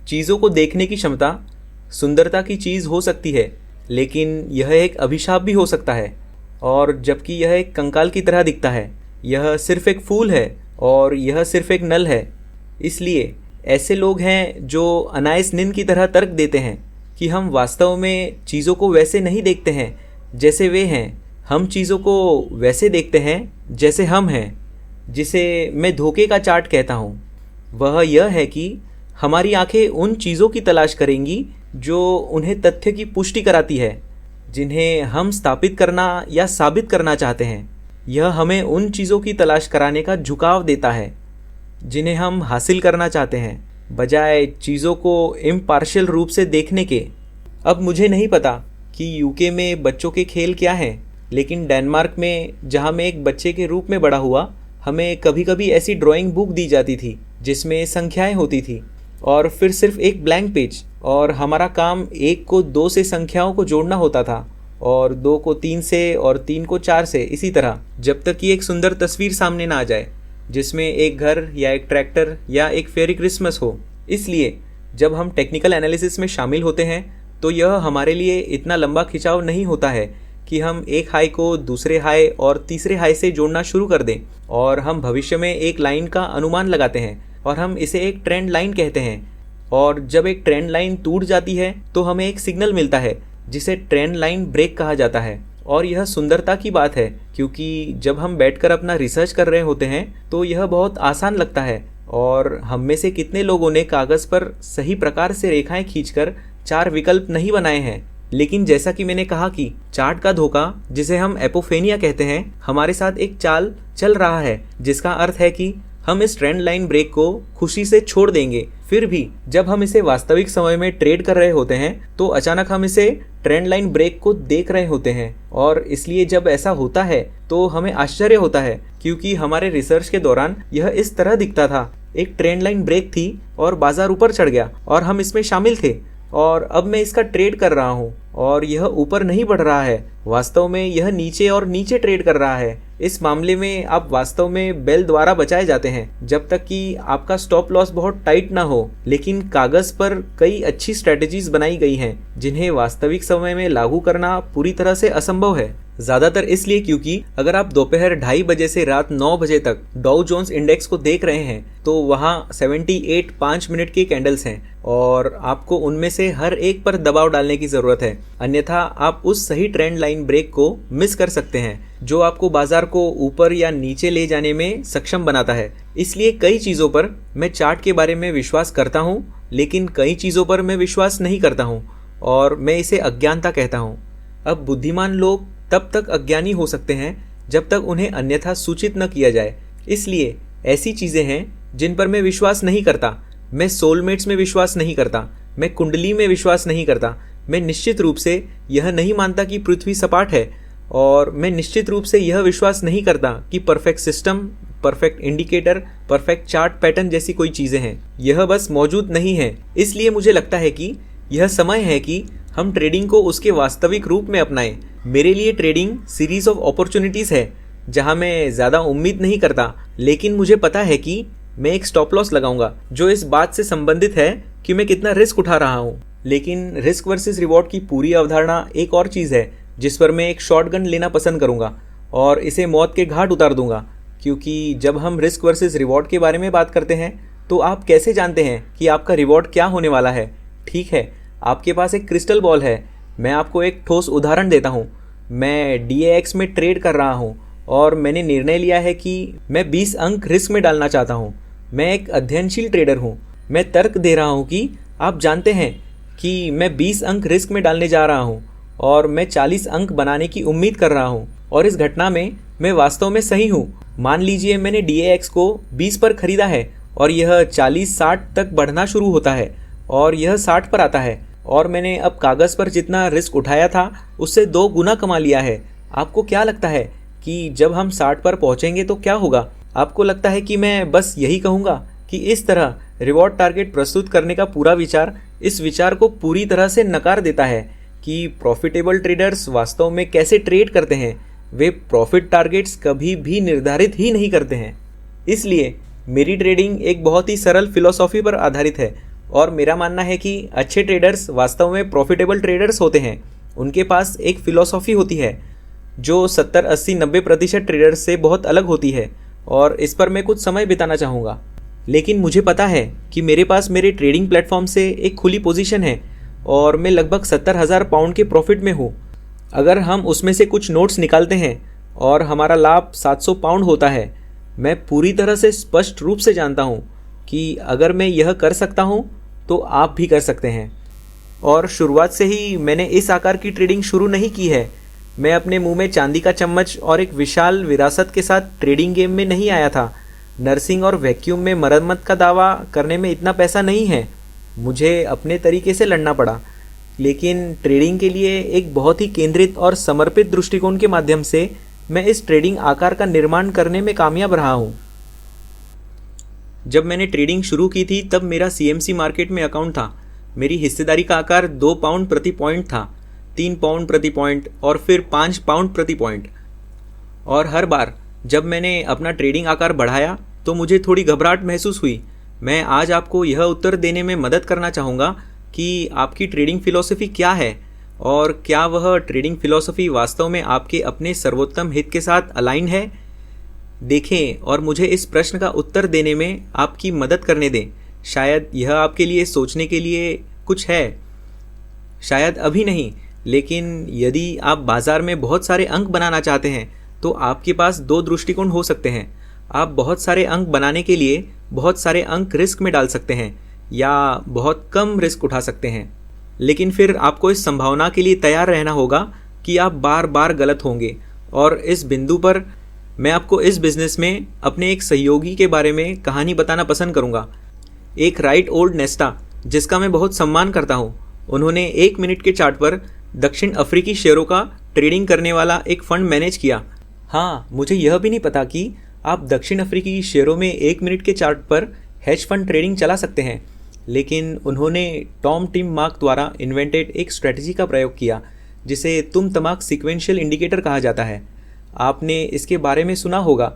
चीज़ों को देखने की क्षमता सुंदरता की चीज़ हो सकती है, लेकिन यह एक अभिशाप भी हो सकता है। और जबकि यह एक कंकाल की तरह दिखता है, यह सिर्फ एक फूल है और यह सिर्फ एक नल है। इसलिए ऐसे लोग हैं जो अनायास निंद की तरह तर्क देते हैं कि हम वास्तव में चीज़ों को वैसे नहीं देखते हैं जैसे वे हैं, हम चीज़ों को वैसे देखते हैं जैसे हम हैं। जिसे मैं धोखे का चार्ट कहता हूँ वह यह है कि हमारी आंखें उन चीज़ों की तलाश करेंगी जो उन्हें तथ्य की पुष्टि कराती है, जिन्हें हम स्थापित करना या साबित करना चाहते हैं। यह हमें उन चीज़ों की तलाश कराने का झुकाव देता है जिन्हें हम हासिल करना चाहते हैं, बजाय चीज़ों को इम्पार्शियल रूप से देखने के। अब मुझे नहीं पता कि यूके में बच्चों के खेल क्या हैं, लेकिन डेनमार्क में, जहाँ मैं एक बच्चे के रूप में बड़ा हुआ, हमें कभी कभी ऐसी ड्राइंग बुक दी जाती थी जिसमें संख्याएं होती थी और फिर सिर्फ एक ब्लैंक पेज, और हमारा काम 1 को 2 से संख्याओं को जोड़ना होता था और 2 को 3 से और 3 को 4 से, इसी तरह जब तक कि एक सुंदर तस्वीर सामने ना आ जाए जिसमें एक घर या एक ट्रैक्टर या एक फेरी क्रिसमस हो। इसलिए जब हम टेक्निकल एनालिसिस में शामिल होते हैं तो यह हमारे लिए इतना लंबा खिंचाव नहीं होता है कि हम एक हाई को दूसरे हाई और तीसरे हाई से जोड़ना शुरू कर दें, और हम भविष्य में एक लाइन का अनुमान लगाते हैं और हम इसे एक ट्रेंड लाइन कहते हैं। और जब एक ट्रेंड लाइन टूट जाती है तो हमें एक सिग्नल मिलता है जिसे ट्रेंड लाइन ब्रेक कहा जाता है। और यह सुंदरता की बात है, क्योंकि जब हम बैठकर अपना रिसर्च कर रहे होते हैं तो यह बहुत आसान लगता है। और हम में से कितने लोगों ने कागज़ पर सही प्रकार से रेखाएं खींचकर 4 विकल्प नहीं बनाए हैं। लेकिन जैसा कि मैंने कहा कि चार्ट का धोखा, जिसे हम एपोफेनिया कहते हैं, हमारे साथ एक चाल चल रहा है, जिसका अर्थ है कि हम इस ट्रेंड लाइन ब्रेक को खुशी से छोड़ देंगे। फिर भी जब हम इसे वास्तविक समय में ट्रेड कर रहे होते हैं तो अचानक हम इसे ट्रेंड लाइन ब्रेक को देख रहे होते हैं। और इसलिए जब ऐसा होता है तो हमें आश्चर्य होता है, क्योंकि हमारे रिसर्च के दौरान यह इस तरह दिखता था। एक ट्रेंड लाइन ब्रेक थी और बाजार ऊपर चढ़ गया और हम इसमें शामिल थे, और अब मैं इसका ट्रेड कर रहा हूँ और यह ऊपर नहीं बढ़ रहा है, वास्तव में यह नीचे और नीचे ट्रेड कर रहा है। इस मामले में आप वास्तव में बेल द्वारा बचाए जाते हैं जब तक कि आपका स्टॉप लॉस बहुत टाइट ना हो। लेकिन कागज पर कई अच्छी स्ट्रेटजीज बनाई गई हैं जिन्हें वास्तविक समय में लागू करना पूरी तरह से असंभव है। ज्यादातर इसलिए क्योंकि अगर आप दोपहर 2:30 बजे से रात 9 बजे तक डाउ जोन्स इंडेक्स को देख रहे हैं तो वहाँ 78 5 मिनट की कैंडल्स हैं और आपको उनमें से हर एक पर दबाव डालने की जरूरत है, अन्यथा आप उस सही ट्रेंड लाइन ब्रेक को मिस कर सकते हैं जो आपको बाजार को ऊपर या नीचे ले जाने में सक्षम बनाता है। इसलिए कई चीज़ों पर मैं चार्ट के बारे में विश्वास करता हूँ, लेकिन कई चीज़ों पर मैं विश्वास नहीं करता हूँ और मैं इसे अज्ञानता कहता हूँ। अब बुद्धिमान लोग तब तक अज्ञानी हो सकते हैं जब तक उन्हें अन्यथा सूचित न किया जाए। इसलिए ऐसी चीज़ें हैं जिन पर मैं विश्वास नहीं करता। मैं सोलमेट्स में विश्वास नहीं करता, मैं कुंडली में विश्वास नहीं करता, मैं निश्चित रूप से यह नहीं मानता कि पृथ्वी सपाट है, और मैं निश्चित रूप से यह विश्वास नहीं करता कि perfect system, perfect indicator, perfect chart pattern जैसी कोई चीज़ें हैं। यह बस मौजूद नहीं है। इसलिए मुझे लगता है कि यह समय है कि हम ट्रेडिंग को उसके वास्तविक रूप में अपनाएं। मेरे लिए ट्रेडिंग सीरीज ऑफ अपॉर्चुनिटीज़ है जहां मैं ज़्यादा उम्मीद नहीं करता, लेकिन मुझे पता है कि मैं एक स्टॉप लॉस लगाऊंगा जो इस बात से संबंधित है कि मैं कितना रिस्क उठा रहा हूं। लेकिन रिस्क वर्सेस रिवॉर्ड की पूरी अवधारणा एक और चीज़ है जिस पर मैं एक शॉटगन लेना पसंद करूंगा और इसे मौत के घाट उतार दूंगा, क्योंकि जब हम रिस्क वर्सेस रिवॉर्ड के बारे में बात करते हैं तो आप कैसे जानते हैं कि आपका रिवॉर्ड क्या होने वाला है? ठीक है, आपके पास एक क्रिस्टल बॉल है। मैं आपको एक ठोस उदाहरण देता हूँ। मैं DAX में ट्रेड कर रहा हूँ और मैंने निर्णय लिया है कि मैं 20 अंक रिस्क में डालना चाहता हूँ। मैं एक अध्ययनशील ट्रेडर हूँ। मैं तर्क दे रहा हूँ कि आप जानते हैं कि मैं 20 अंक रिस्क में डालने जा रहा हूँ और मैं 40 अंक बनाने की उम्मीद कर रहा हूँ, और इस घटना में मैं वास्तव में सही हूँ। मान लीजिए मैंने DAX को 20 पर खरीदा है और यह 40-60 तक बढ़ना शुरू होता है और यह 60 पर आता है, और मैंने अब कागज़ पर जितना रिस्क उठाया था उससे 2 गुना कमा लिया है। आपको क्या लगता है कि जब हम 60 पर पहुंचेंगे तो क्या होगा? आपको लगता है कि मैं बस यही कहूँगा कि इस तरह रिवॉर्ड टारगेट प्रस्तुत करने का पूरा विचार इस विचार को पूरी तरह से नकार देता है कि प्रॉफिटेबल ट्रेडर्स वास्तव में कैसे ट्रेड करते हैं। वे प्रॉफिट टारगेट्स कभी भी निर्धारित ही नहीं करते हैं। इसलिए मेरी ट्रेडिंग एक बहुत ही सरल फिलॉसॉफी पर आधारित है और मेरा मानना है कि अच्छे ट्रेडर्स वास्तव में प्रॉफिटेबल ट्रेडर्स होते हैं। उनके पास एक फ़िलॉसफ़ी होती है जो 70, 80, 90% ट्रेडर्स से बहुत अलग होती है, और इस पर मैं कुछ समय बिताना चाहूँगा। लेकिन मुझे पता है कि मेरे पास मेरे ट्रेडिंग प्लेटफॉर्म से एक खुली पोजीशन है और मैं लगभग 70,000 पाउंड के प्रॉफिट में हूँ। अगर हम उसमें से कुछ नोट्स निकालते हैं और हमारा लाभ 700 पाउंड होता है, मैं पूरी तरह से स्पष्ट रूप से जानता हूँ कि अगर मैं यह कर सकता हूँ तो आप भी कर सकते हैं। और शुरुआत से ही मैंने इस आकार की ट्रेडिंग शुरू नहीं की है। मैं अपने मुंह में चांदी का चम्मच और एक विशाल विरासत के साथ ट्रेडिंग गेम में नहीं आया था। नर्सिंग और वैक्यूम में मरम्मत का दावा करने में इतना पैसा नहीं है। मुझे अपने तरीके से लड़ना पड़ा, लेकिन ट्रेडिंग के लिए एक बहुत ही केंद्रित और समर्पित दृष्टिकोण के माध्यम से मैं इस ट्रेडिंग आकार का निर्माण करने में कामयाब रहा हूँ। जब मैंने ट्रेडिंग शुरू की थी तब मेरा CMC मार्केट में अकाउंट था। मेरी हिस्सेदारी का आकार 2 पाउंड प्रति पॉइंट था, 3 पाउंड प्रति पॉइंट और फिर 5 पाउंड प्रति पॉइंट। और हर बार जब मैंने अपना ट्रेडिंग आकार बढ़ाया तो मुझे थोड़ी घबराहट महसूस हुई। मैं आज आपको यह उत्तर देने में मदद करना चाहूँगा कि आपकी ट्रेडिंग फ़िलॉसफ़ी क्या है और क्या वह ट्रेडिंग फ़िलॉसफ़ी वास्तव में आपके अपने सर्वोत्तम हित के साथ अलाइन है। देखें और मुझे इस प्रश्न का उत्तर देने में आपकी मदद करने दें। शायद यह आपके लिए सोचने के लिए कुछ है, शायद अभी नहीं, लेकिन यदि आप बाज़ार में बहुत सारे अंक बनाना चाहते हैं तो आपके पास 2 दृष्टिकोण हो सकते हैं। आप बहुत सारे अंक बनाने के लिए बहुत सारे अंक रिस्क में डाल सकते हैं या बहुत कम रिस्क उठा सकते हैं, लेकिन फिर आपको इस संभावना के लिए तैयार रहना होगा कि आप बार बार गलत होंगे। और इस बिंदु पर मैं आपको इस बिज़नेस में अपने एक सहयोगी के बारे में कहानी बताना पसंद करूंगा। एक राइट ओल्ड नेस्टा, जिसका मैं बहुत सम्मान करता हूं। उन्होंने 1 मिनट के चार्ट पर दक्षिण अफ्रीकी शेयरों का ट्रेडिंग करने वाला एक फ़ंड मैनेज किया। हाँ, मुझे यह भी नहीं पता कि आप दक्षिण अफ्रीकी शेयरों में 1 मिनट के चार्ट पर हेज फंड ट्रेडिंग चला सकते हैं, लेकिन उन्होंने टॉम टिम मार्क द्वारा इन्वेंटेड एक स्ट्रेटजी का प्रयोग किया जिसे तुम तमाक सीक्वेंशियल इंडिकेटर कहा जाता है। आपने इसके बारे में सुना होगा।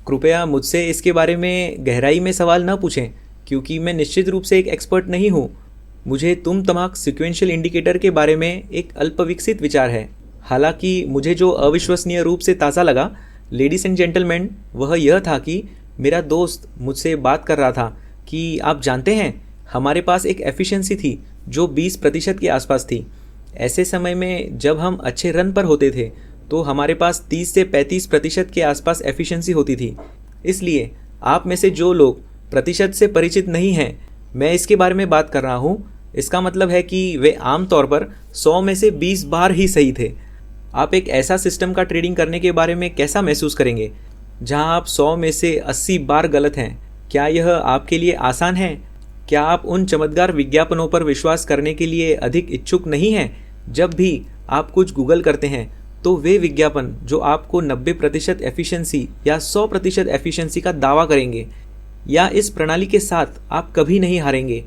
कृपया मुझसे इसके बारे में गहराई में सवाल न पूछें, क्योंकि मैं निश्चित रूप से एक एक्सपर्ट नहीं हूँ। मुझे तुम तमाक सीक्वेंशियल इंडिकेटर के बारे में एक अल्पविकसित विचार है। हालांकि मुझे जो अविश्वसनीय रूप से ताज़ा लगा, लेडीज एंड जेंटलमैन, वह यह था कि मेरा दोस्त मुझसे बात कर रहा था कि आप जानते हैं, हमारे पास एक एफिशिएंसी थी जो 20% के आसपास थी। ऐसे समय में जब हम अच्छे रन पर होते थे तो हमारे पास 30 से 35% के आसपास एफिशिएंसी होती थी। इसलिए आप में से जो लोग प्रतिशत से परिचित नहीं हैं, मैं इसके बारे में बात कर रहा हूँ। इसका मतलब है कि वे आमतौर पर 100 में से 20 बार ही सही थे। आप एक ऐसा सिस्टम का ट्रेडिंग करने के बारे में कैसा महसूस करेंगे जहां आप 100 में से 80 बार गलत हैं? क्या यह आपके लिए आसान है? क्या आप उन चमत्कार विज्ञापनों पर विश्वास करने के लिए अधिक इच्छुक नहीं हैं? जब भी आप कुछ गूगल करते हैं तो वे विज्ञापन जो आपको 90% एफिशिएंसी या 100% एफिशिएंसी का दावा करेंगे, या इस प्रणाली के साथ आप कभी नहीं हारेंगे।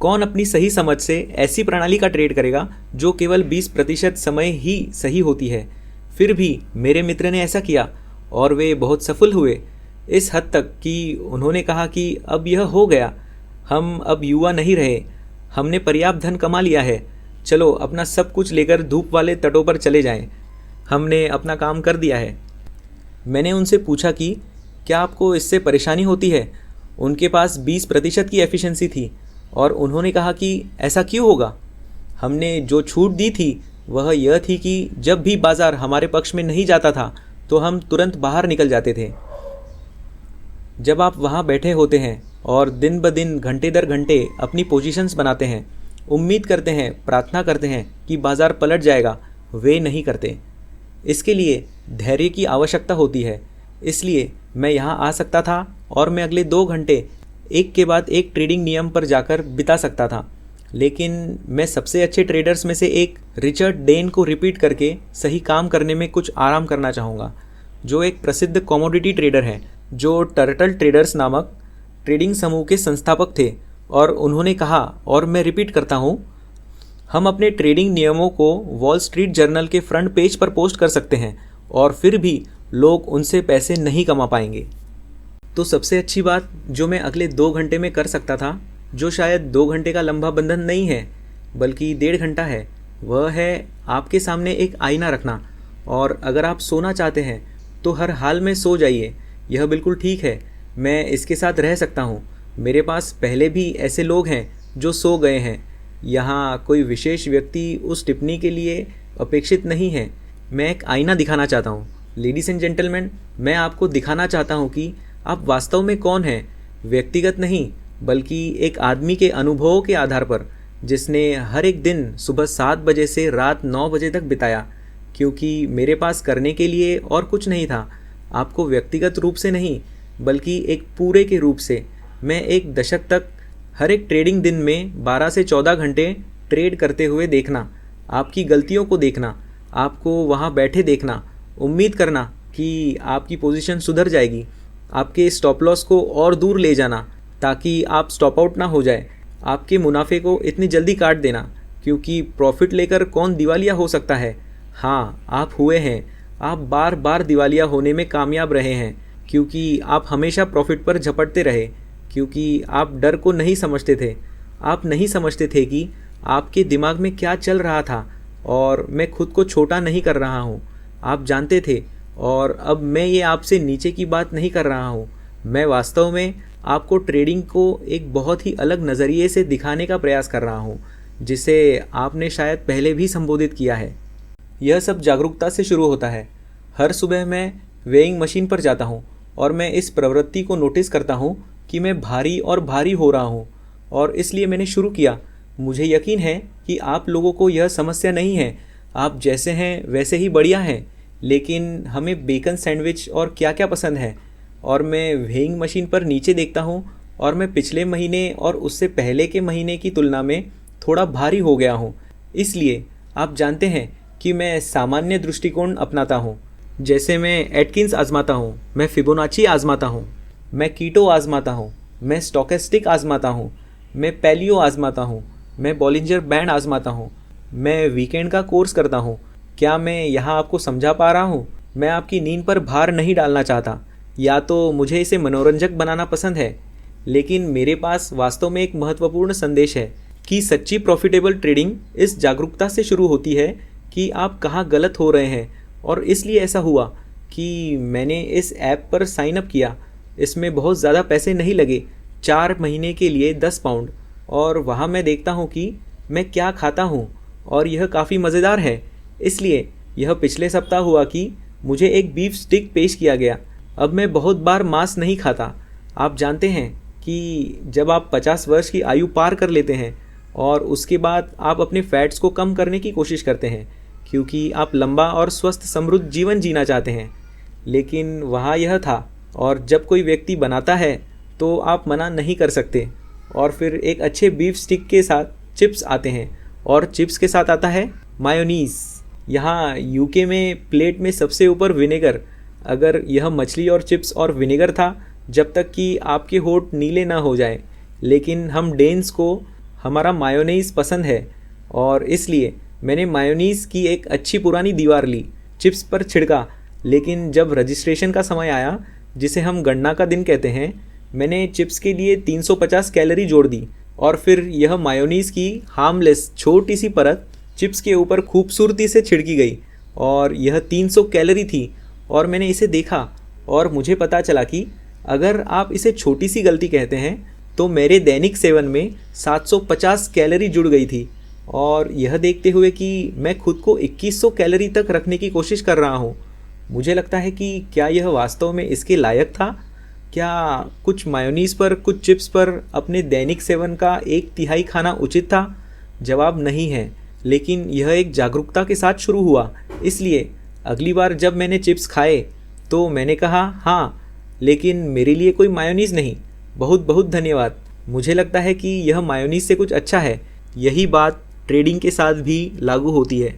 कौन अपनी सही समझ से ऐसी प्रणाली का ट्रेड करेगा जो केवल 20% समय ही सही होती है? फिर भी मेरे मित्र ने ऐसा किया और वे बहुत सफल हुए, इस हद तक कि उन्होंने कहा कि अब यह हो गया, हम अब युवा नहीं रहे, हमने पर्याप्त धन कमा लिया है, चलो अपना सब कुछ लेकर धूप वाले तटों पर चले जाएं, हमने अपना काम कर दिया है। मैंने उनसे पूछा कि क्या आपको इससे परेशानी होती है? उनके पास 20% की एफिशिएंसी थी और उन्होंने कहा कि ऐसा क्यों होगा? हमने जो छूट दी थी वह यह थी कि जब भी बाज़ार हमारे पक्ष में नहीं जाता था तो हम तुरंत बाहर निकल जाते थे। जब आप वहाँ बैठे होते हैं और दिन ब दिन घंटे दर घंटे अपनी पोजीशंस बनाते हैं, उम्मीद करते हैं, प्रार्थना करते हैं कि बाज़ार पलट जाएगा, वे नहीं करते। इसके लिए धैर्य की आवश्यकता होती है। इसलिए मैं यहाँ आ सकता था और मैं अगले 2 घंटे एक के बाद एक ट्रेडिंग नियम पर जाकर बिता सकता था, लेकिन मैं सबसे अच्छे ट्रेडर्स में से एक रिचर्ड डेन को रिपीट करके सही काम करने में कुछ आराम करना चाहूँगा, जो एक प्रसिद्ध कमोडिटी ट्रेडर हैं, जो टर्टल ट्रेडर्स नामक ट्रेडिंग समूह के संस्थापक थे। और उन्होंने कहा, और मैं रिपीट करता हूँ, हम अपने ट्रेडिंग नियमों को वॉल स्ट्रीट जर्नल के फ्रंट पेज पर पोस्ट कर सकते हैं और फिर भी लोग उनसे पैसे नहीं कमा पाएंगे। तो सबसे अच्छी बात जो मैं अगले 2 घंटे में कर सकता था जो शायद 2 घंटे का लंबा बंधन नहीं है बल्कि 1.5 घंटा है, वह है आपके सामने एक आईना रखना। और अगर आप सोना चाहते हैं तो हर हाल में सो जाइए, यह बिल्कुल ठीक है। मैं इसके साथ रह सकता हूँ। मेरे पास पहले भी ऐसे लोग हैं जो सो गए हैं। यहाँ कोई विशेष व्यक्ति उस टिप्पणी के लिए अपेक्षित नहीं है। मैं एक आईना दिखाना चाहता हूँ। लेडीज़ एंड जेंटलमैन, मैं आपको दिखाना चाहता हूँ कि आप वास्तव में कौन हैं, व्यक्तिगत नहीं बल्कि एक आदमी के अनुभवों के आधार पर, जिसने हर एक दिन सुबह 7 बजे से रात 9 बजे तक बिताया, क्योंकि मेरे पास करने के लिए और कुछ नहीं था। आपको व्यक्तिगत रूप से नहीं बल्कि एक पूरे के रूप से। मैं एक दशक तक हर एक ट्रेडिंग दिन में 12 से 14 घंटे ट्रेड करते हुए देखना, आपकी गलतियों को देखना, आपको वहाँ बैठे देखना, उम्मीद करना कि आपकी पोजीशन सुधर जाएगी, आपके स्टॉप लॉस को और दूर ले जाना ताकि आप स्टॉप आउट ना हो जाए, आपके मुनाफे को इतनी जल्दी काट देना, क्योंकि प्रॉफिट लेकर कौन दिवालिया हो सकता है। हाँ, आप हुए हैं। आप बार बार दिवालिया होने में कामयाब रहे हैं क्योंकि आप हमेशा प्रॉफिट पर झपटते रहे, क्योंकि आप डर को नहीं समझते थे। आप नहीं समझते थे कि आपके दिमाग में क्या चल रहा था। और मैं खुद को छोटा नहीं कर रहा हूँ, आप जानते थे। और अब मैं ये आपसे नीचे की बात नहीं कर रहा हूँ। मैं वास्तव में आपको ट्रेडिंग को एक बहुत ही अलग नज़रिए से दिखाने का प्रयास कर रहा हूँ, जिसे आपने शायद पहले भी संबोधित किया है। यह सब जागरूकता से शुरू होता है। हर सुबह मैं वेइंग मशीन पर जाता हूँ और मैं इस प्रवृत्ति को नोटिस करता हूँ कि मैं भारी और भारी हो रहा हूँ, और इसलिए मैंने शुरू किया। मुझे यकीन है कि आप लोगों को यह समस्या नहीं है। आप जैसे हैं वैसे ही बढ़िया हैं, लेकिन हमें बेकन सैंडविच और क्या क्या पसंद है। और मैं वेइंग मशीन पर नीचे देखता हूँ और मैं पिछले महीने और उससे पहले के महीने की तुलना में थोड़ा भारी हो गया हूँ। इसलिए आप जानते हैं कि मैं सामान्य दृष्टिकोण अपनाता हूँ। जैसे मैं एटकिंस आजमाता हूँ, मैं फिबोनाची आजमाता हूँ, मैं कीटो आजमाता हूँ, मैं स्टोकेस्टिक आजमाता हूँ, मैं पैलियो आजमाता हूँ, मैं बॉलिंजर बैंड आजमाता हूँ, मैं वीकेंड का कोर्स करता हूँ। क्या मैं यहाँ आपको समझा पा रहा हूँ? मैं आपकी नींद पर भार नहीं डालना चाहता, या तो मुझे इसे मनोरंजक बनाना पसंद है, लेकिन मेरे पास वास्तव में एक महत्वपूर्ण संदेश है कि सच्ची प्रॉफिटेबल ट्रेडिंग इस जागरूकता से शुरू होती है कि आप कहाँ गलत हो रहे हैं। और इसलिए ऐसा हुआ कि मैंने इस ऐप पर साइन अप किया। इसमें बहुत ज़्यादा पैसे नहीं लगे, 4 महीने के लिए 10 पाउंड, और वहाँ मैं देखता हूँ कि मैं क्या खाता हूँ, और यह काफ़ी मज़ेदार है। इसलिए यह पिछले सप्ताह हुआ कि मुझे एक बीफ स्टिक पेश किया गया। अब मैं बहुत बार मांस नहीं खाता। आप जानते हैं कि जब आप 50 वर्ष की आयु पार कर लेते हैं और उसके बाद आप अपने फैट्स को कम करने की कोशिश करते हैं, क्योंकि आप लंबा और स्वस्थ समृद्ध जीवन जीना चाहते हैं। लेकिन वहाँ यह था, और जब कोई व्यक्ति बनाता है तो आप मना नहीं कर सकते। और फिर एक अच्छे बीफ स्टिक के साथ चिप्स आते हैं, और चिप्स के साथ आता है मायोनीज़। यहाँ यूके में प्लेट में सबसे ऊपर विनेगर। अगर यह मछली और चिप्स और विनेगर था, जब तक कि आपके होंठ नीले ना हो जाए। लेकिन हम डेन्स को हमारा मायोनीज़ पसंद है, और इसलिए मैंने मायोनीज़ की एक अच्छी पुरानी दीवार ली, चिप्स पर छिड़का। लेकिन जब रजिस्ट्रेशन का समय आया, जिसे हम गणना का दिन कहते हैं, मैंने चिप्स के लिए 350 कैलोरी जोड़ दी, और फिर यह मायोनीज़ की हार्मलेस छोटी सी परत चिप्स के ऊपर खूबसूरती से छिड़की गई, और यह 300 कैलोरी थी। और मैंने इसे देखा और मुझे पता चला कि अगर आप इसे छोटी सी गलती कहते हैं, तो मेरे दैनिक सेवन में 750 कैलोरी जुड़ गई थी। और यह देखते हुए कि मैं खुद को 2100 कैलोरी तक रखने की कोशिश कर रहा हूँ, मुझे लगता है कि क्या यह वास्तव में इसके लायक था? क्या कुछ मायोनीज़ पर, कुछ चिप्स पर अपने दैनिक सेवन का 1/3 खाना उचित था? जवाब नहीं है, लेकिन यह एक जागरूकता के साथ शुरू हुआ। इसलिए अगली बार जब मैंने चिप्स खाए तो मैंने कहा, हाँ, लेकिन मेरे लिए कोई मायोनीज़ नहीं। बहुत बहुत धन्यवाद। मुझे लगता है कि यह मायोनीज़ से कुछ अच्छा है। यही बात ट्रेडिंग के साथ भी लागू होती है।